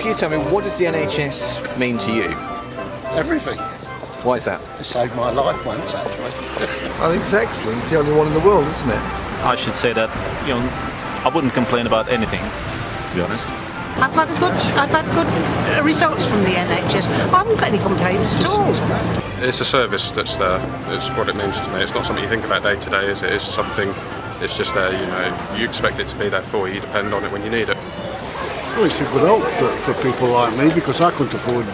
can you tell me, what does the NHS mean to you? Everything. Why is that? It saved my life once, actually. I think it's excellent. It's the only one in the world, isn't it? I should say that, I wouldn't complain about anything, to be honest. I've had good results from the NHS. I haven't got any complaints at all. It's a service that's there. It's what it means to me. It's not something you think about day to day, is it? It's something, it's just there, you expect it to be there for you. You depend on it when you need it. Well, it's a good help for people like me, because I couldn't afford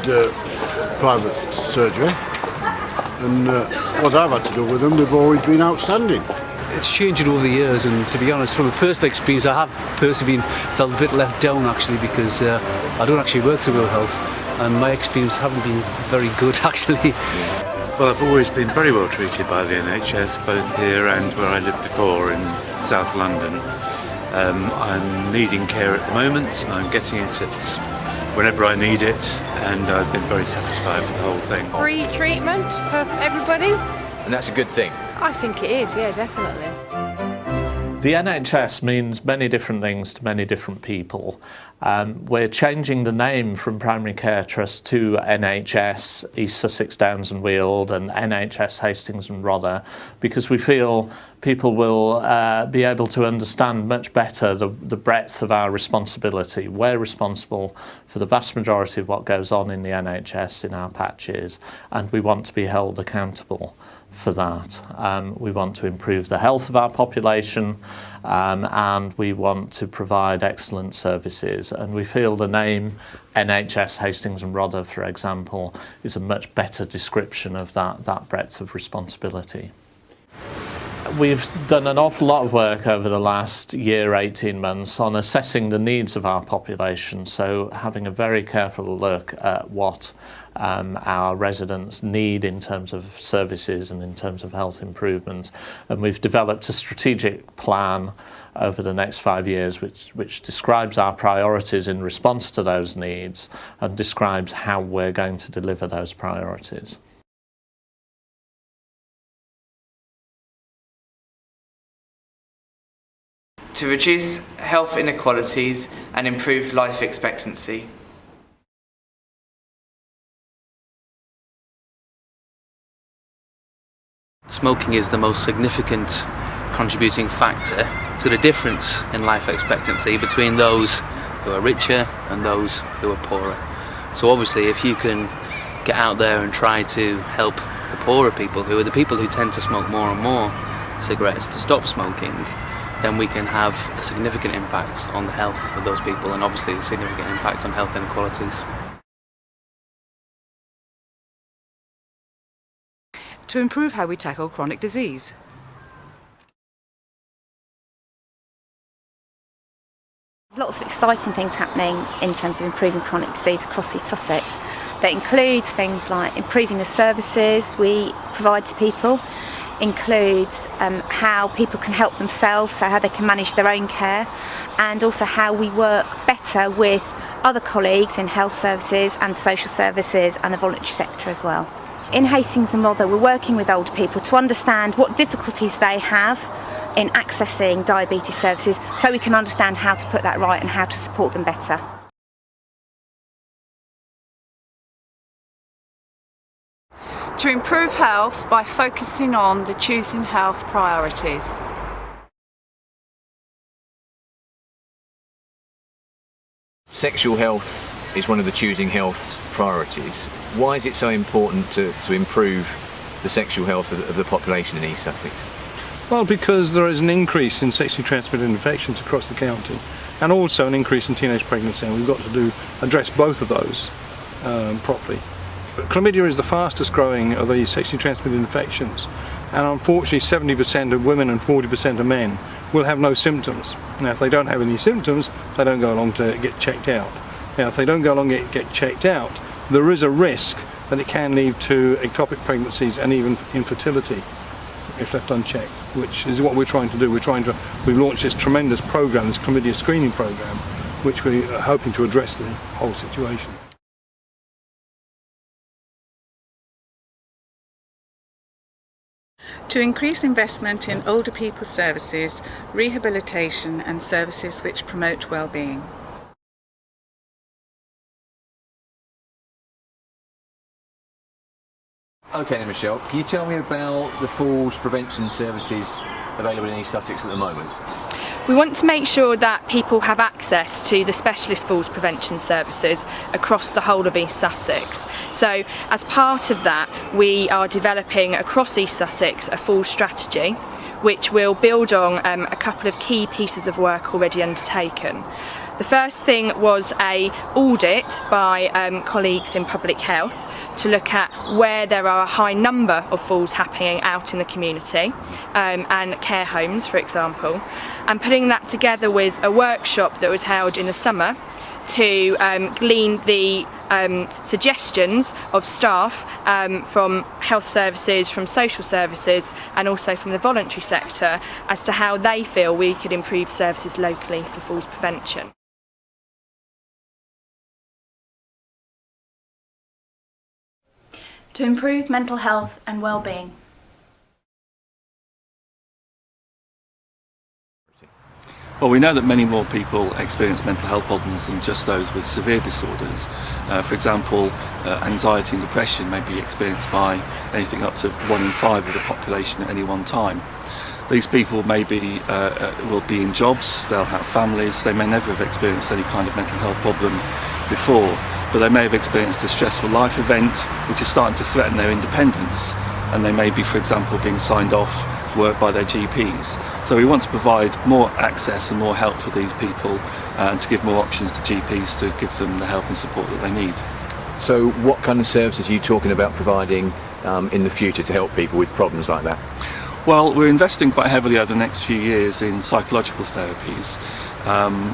private surgery. And what I've had to do with them, they've always been outstanding. It's changed over the years, and to be honest, from a personal experience, I have personally felt a bit left down actually, because I don't actually work through World Health, and my experience haven't been very good actually. Well, I've always been very well treated by the NHS, both here and where I lived before in South London. I'm needing care at the moment, and I'm getting it whenever I need it, and I've been very satisfied with the whole thing. Free treatment for everybody. And that's a good thing. I think it is, yeah, definitely. The NHS means many different things to many different people. We're changing the name from Primary Care Trust to NHS East Sussex, Downs and Weald, and NHS Hastings and Rother, because we feel people will be able to understand much better the breadth of our responsibility. We're responsible for the vast majority of what goes on in the NHS in our patches, and we want to be held accountable for that. We want to improve the health of our population, and we want to provide excellent services, and we feel the name NHS Hastings and Rother, for example, is a much better description of that breadth of responsibility. We've done an awful lot of work over the last year, 18 months on assessing the needs of our population, so having a very careful look at what our residents need in terms of services and in terms of health improvement. And we've developed a strategic plan over the next 5 years which describes our priorities in response to those needs and describes how we're going to deliver those priorities. To reduce health inequalities and improve life expectancy. Smoking is the most significant contributing factor to the difference in life expectancy between those who are richer and those who are poorer. So obviously, if you can get out there and try to help the poorer people, who are the people who tend to smoke more and more cigarettes, to stop smoking, then we can have a significant impact on the health of those people, and obviously a significant impact on health inequalities. To improve how we tackle chronic disease. There's lots of exciting things happening in terms of improving chronic disease across East Sussex. That includes things like improving the services we provide to people, includes how people can help themselves, so how they can manage their own care, and also how we work better with other colleagues in health services and social services and the voluntary sector as well. In Hastings and Rother, we're working with older people to understand what difficulties they have in accessing diabetes services, so we can understand how to put that right and how to support them better. To improve health by focusing on the choosing health priorities. Sexual health is one of the choosing health priorities. Why is it so important to improve the sexual health of the population in East Sussex? Well, because there is an increase in sexually transmitted infections across the county, and also an increase in teenage pregnancy, and we've got to address both of those properly. But chlamydia is the fastest growing of these sexually transmitted infections, and unfortunately 70% of women and 40% of men will have no symptoms. Now, if they don't have any symptoms, they don't go along to get checked out. Now, if they don't go along and get checked out, there is a risk that it can lead to ectopic pregnancies and even infertility if left unchecked, which is what we're trying to do. We've launched this tremendous program, this chlamydia screening program, which we are hoping to address the whole situation. To increase investment in older people's services, rehabilitation and services which promote well-being. Okay then, Michelle, can you tell me about the falls prevention services available in East Sussex at the moment? We want to make sure that people have access to the specialist falls prevention services across the whole of East Sussex. So as part of that, we are developing across East Sussex a falls strategy which will build on a couple of key pieces of work already undertaken. The first thing was an audit by colleagues in public health to look at where there are a high number of falls happening out in the community and care homes, for example, and putting that together with a workshop that was held in the summer to glean the suggestions of staff from health services, from social services and also from the voluntary sector as to how they feel we could improve services locally for falls prevention. To improve mental health and well-being. Well, we know that many more people experience mental health problems than just those with severe disorders. For example, anxiety and depression may be experienced by anything up to 1 in 5 of the population at any one time. These people may be, will be in jobs, they'll have families, they may never have experienced any kind of mental health problem before, but they may have experienced a stressful life event which is starting to threaten their independence, and they may be, for example, being signed off work by their GPs. So we want to provide more access and more help for these people and to give more options to GPs to give them the help and support that they need. So what kind of services are you talking about providing in the future to help people with problems like that? Well, we're investing quite heavily over the next few years in psychological therapies.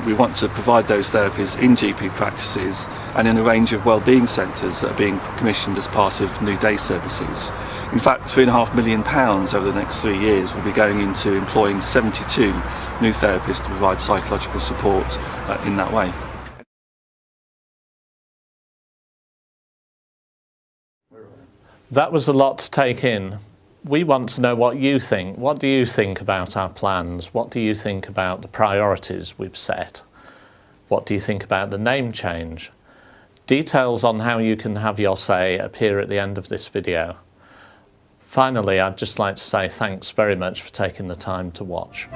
We want to provide those therapies in GP practices and in a range of wellbeing centres that are being commissioned as part of new day services. In fact, £3.5 million over the next 3 years will be going into employing 72 new therapists to provide psychological support in that way. That was a lot to take in. We want to know what you think. What do you think about our plans? What do you think about the priorities we've set? What do you think about the name change? Details on how you can have your say appear at the end of this video. Finally, I'd just like to say thanks very much for taking the time to watch.